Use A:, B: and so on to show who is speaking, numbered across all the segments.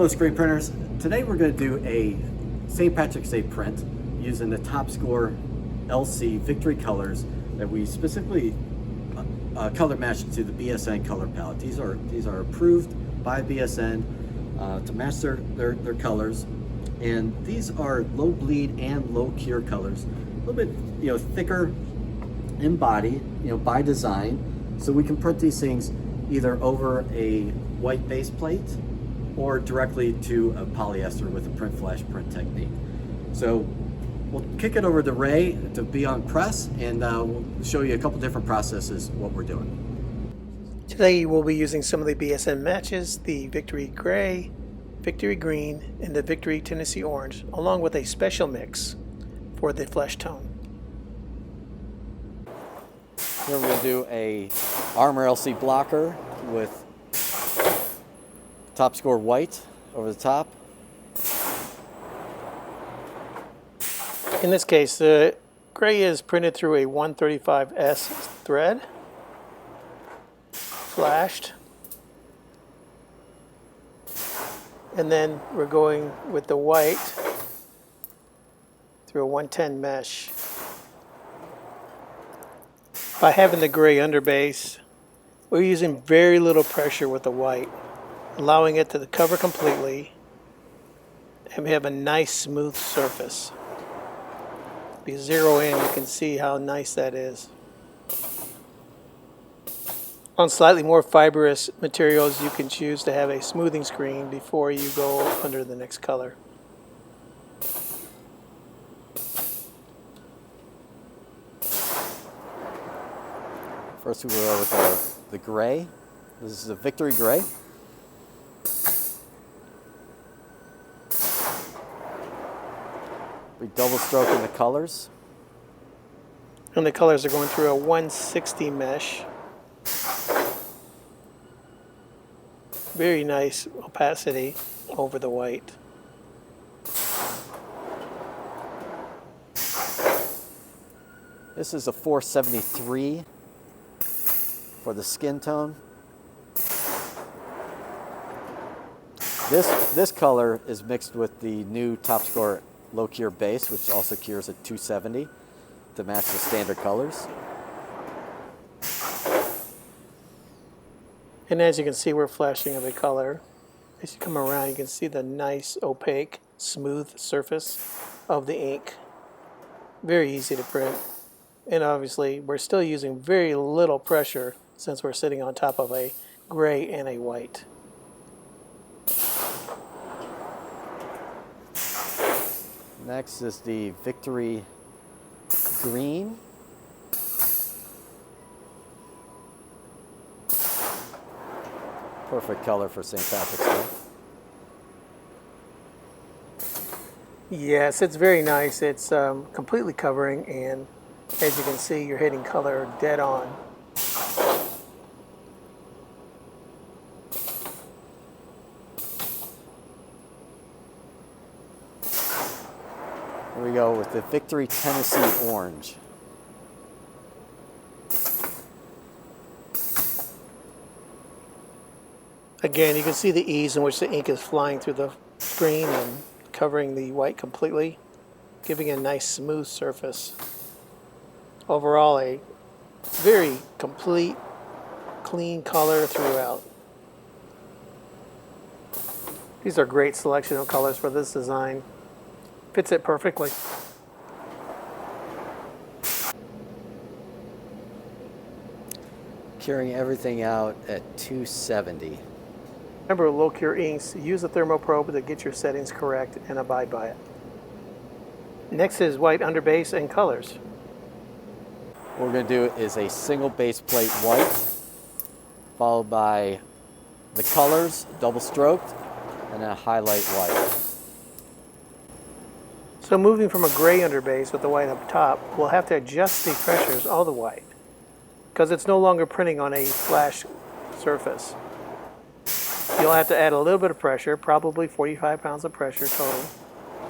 A: Hello screen printers. Today we're going to do a St. Patrick's Day print using the Top Score LC Victory colors that we specifically color matched to the BSN color palette. These are approved by BSN to match their colors, and these are low bleed and low cure colors. A little bit thicker in body, by design, so we can print these things either over a white base plate or directly to a polyester with a print flash print technique. So we'll kick it over to Ray to be on press, and we'll show you a couple different processes what we're doing.
B: Today we'll be using some of the BSN matches, the Victory Gray, Victory Green, and the Victory Tennessee Orange, along with a special mix for the flesh tone.
A: Here we're going to do a Armor LC blocker with Top Score white over the top.
B: In this case, the gray is printed through a 135S thread, flashed, and then we're going with the white through a 110 mesh. By having the gray underbase, we're using very little pressure with the white, allowing it to cover completely, and we have a nice smooth surface. If you zero in, you can see how nice that is. On slightly more fibrous materials, you can choose to have a smoothing screen before you go under the next color.
A: First we go with the gray. This is a Victory Gray. We double stroke in the colors.
B: And the colors are going through a 160 mesh. Very nice opacity over the white.
A: This is a 473 for the skin tone. This color is mixed with the new Top Score low cure base, which also cures at 270 to match the standard colors.
B: And as you can see, we're flashing every color. As you come around, you can see the nice opaque, smooth surface of the ink. Very easy to print. And obviously, we're still using very little pressure since we're sitting on top of a gray and a white.
A: Next is the Victory Green. Perfect color for St. Patrick's Day.
B: Yes, it's very nice. It's completely covering, and as you can see, you're hitting color dead on.
A: Here we go with the Victory Tennessee Orange.
B: Again, you can see the ease in which the ink is flying through the screen and covering the white completely, giving it a nice smooth surface. Overall, a very complete, clean color throughout. These are great selection of colors for this design. Fits it perfectly.
A: Curing everything out at 270.
B: Remember, low cure inks, use a thermoprobe to get your settings correct and abide by it. Next is white underbase and colors.
A: What we're going to do is a single base plate white, followed by the colors, double stroked, and then a highlight white.
B: So moving from a gray underbase with the white up top, we'll have to adjust the pressures of the white because it's no longer printing on a flash surface. You'll have to add a little bit of pressure, probably 45 pounds of pressure total,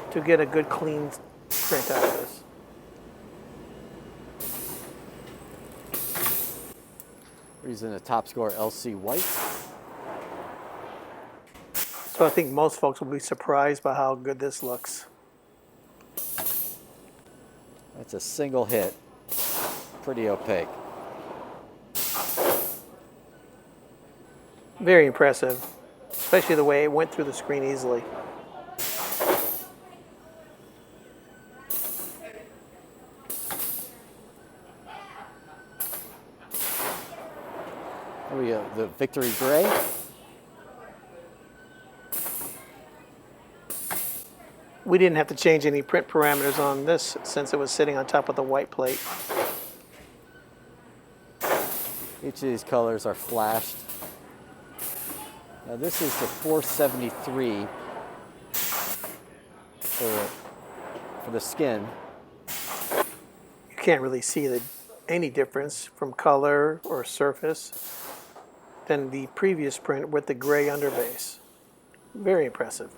B: to get a good clean print out of this.
A: We're using a Top Score LC white.
B: So I think most folks will be surprised by how good this looks.
A: That's a single hit. Pretty opaque.
B: Very impressive, especially the way it went through the screen easily.
A: Here we go, the Victory Gray.
B: We didn't have to change any print parameters on this since it was sitting on top of the white plate.
A: Each of these colors are flashed. Now this is the 473 for the skin.
B: You can't really see any difference from color or surface than the previous print with the gray underbase. Very impressive.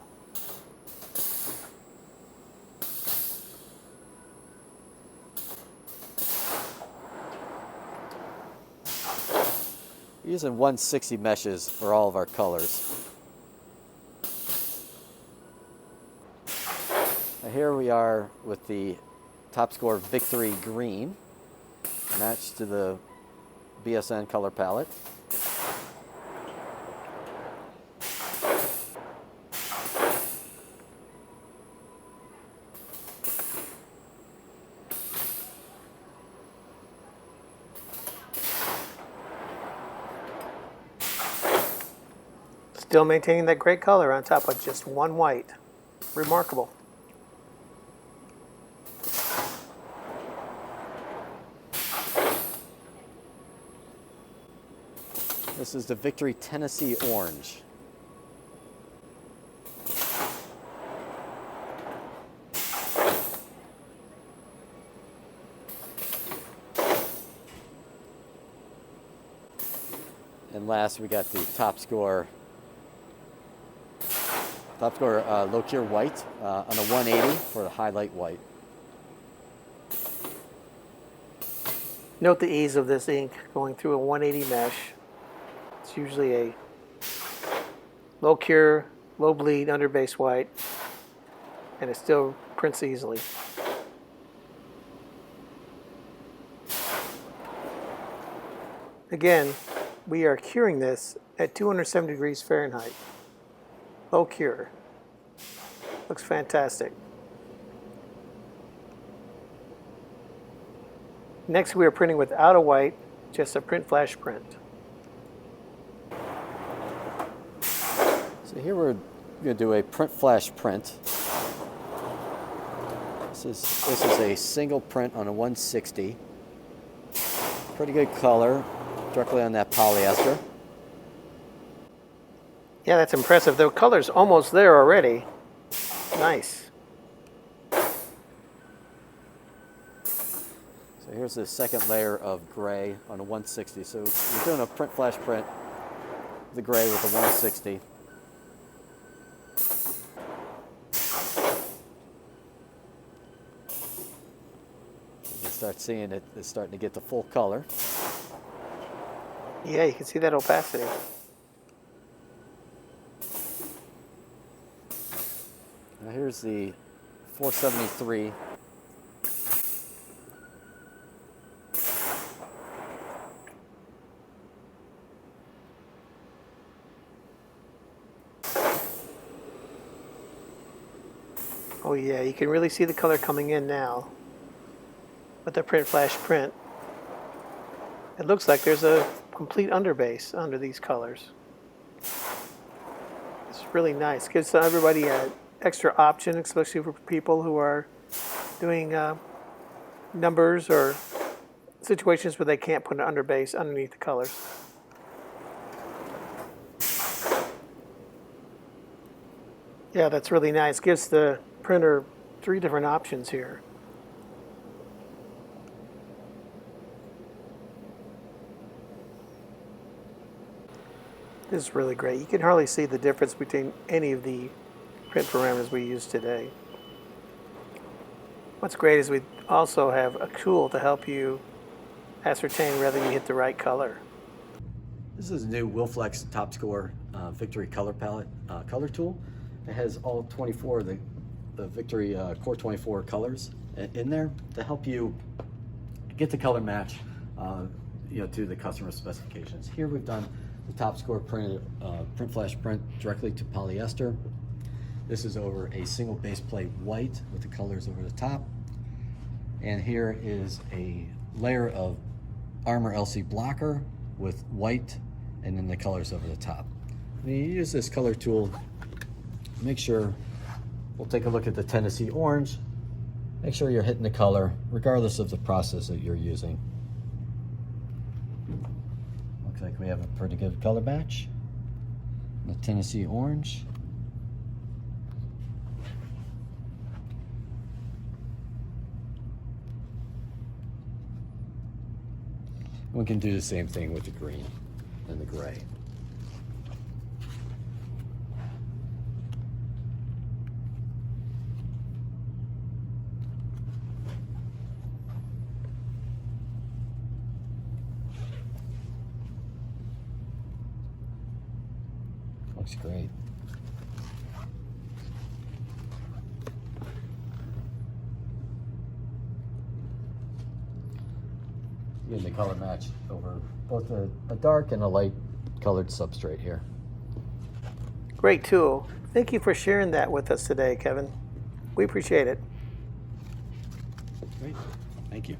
A: Using 160 meshes for all of our colors. Now here we are with the Top Score Victory Green, matched to the BSN color palette.
B: Still maintaining that great color on top of just one white. Remarkable.
A: This is the Victory Tennessee Orange. And last we got the Top Score low cure white on a 180 for the highlight white.
B: Note the ease of this ink going through a 180 mesh. It's usually a low cure, low bleed underbase white, and it still prints easily. Again, we are curing this at 270 degrees Fahrenheit. Low cure. Looks fantastic. Next, we are printing without a white, just a print flash print.
A: So here we're going to do a print flash print. This is a single print on a 160. Pretty good color, directly on that polyester.
B: Yeah, that's impressive. The color's almost there already. Nice.
A: So here's the second layer of gray on a 160. So we're doing a print flash print, the gray with a 160. You can start seeing it's starting to get the full color.
B: Yeah, you can see that opacity.
A: Now here's the 473.
B: Oh yeah, you can really see the color coming in now with the print flash print. It looks like there's a complete underbase under these colors. It's really nice. Gives everybody an extra option, especially for people who are doing numbers or situations where they can't put an underbase underneath the colors. Yeah, that's really nice. Gives the printer 3 different options here. This is really great. You can hardly see the difference between any of the print parameters we use today. What's great is we also have a tool to help you ascertain whether you hit the right color.
A: This is a new Wilflex Top Score Victory Color Palette color tool. It has all 24 of the Victory Core 24 colors in there to help you get the color match to the customer specifications. Here we've done the Top Score print flash print directly to polyester. This is over a single base plate white with the colors over the top. And here is a layer of Armor LC blocker with white and then the colors over the top. When you use this color tool, make sure, we'll take a look at the Tennessee orange. Make sure you're hitting the color regardless of the process that you're using. Looks like we have a pretty good color match. The Tennessee orange. We can do the same thing with the green and the gray. Looks great. Getting the color match over both a dark and a light colored substrate here.
B: Great tool. Thank you for sharing that with us today, Kevin. We appreciate it.
A: Great. Thank you.